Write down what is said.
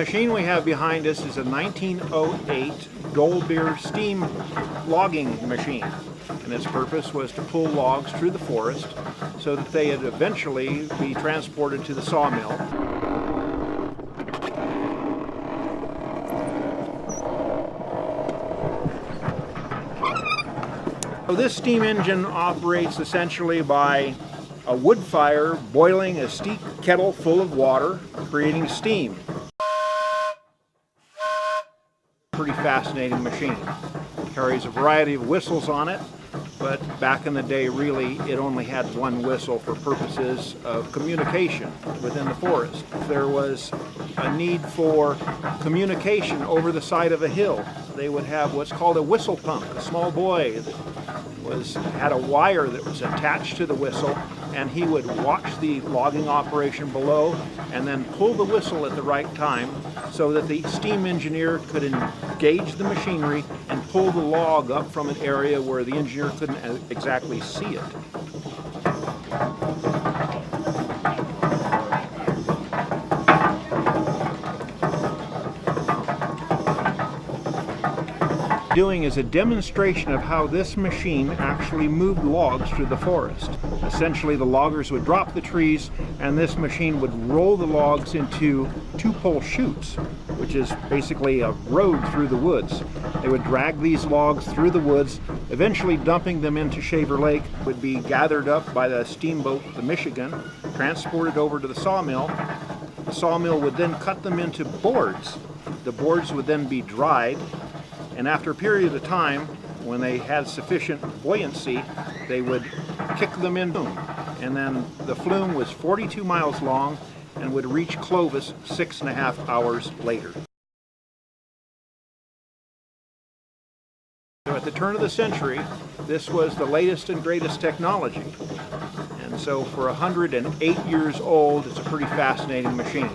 The machine we have behind us is a 1908 Goldbeer steam logging machine, and its purpose was to pull logs through the forest so that they would eventually be transported to the sawmill. So this steam engine operates essentially by a wood fire boiling a steep kettle full of water, creating steam. Pretty fascinating machine. It carries a variety of whistles on it, but back in the day really it only had one whistle for purposes of communication within the forest. If there was a need for communication over the side of a hill, they would have what's called a whistle pump. A small boy that had a wire that was attached to the whistle, and he would watch the logging operation below and then pull the whistle at the right time so that the steam engineer could engage the machinery and pull the log up from an area where the engineer couldn't exactly see it. Doing is a demonstration of how this machine actually moved logs through the forest. Essentially, the loggers would drop the trees and this machine would roll the logs into two-pole chutes, which is basically a road through the woods. They would drag these logs through the woods, eventually dumping them into Shaver Lake, would be gathered up by the steamboat, the Michigan, transported over to the sawmill. The sawmill would then cut them into boards. The boards would then be dried, and after a period of time, when they had sufficient buoyancy, they would kick them in flume. And then the flume was 42 miles long and would reach Clovis 6.5 hours later. So at the turn of the century, this was the latest and greatest technology. And so for 108 years old, it's a pretty fascinating machine.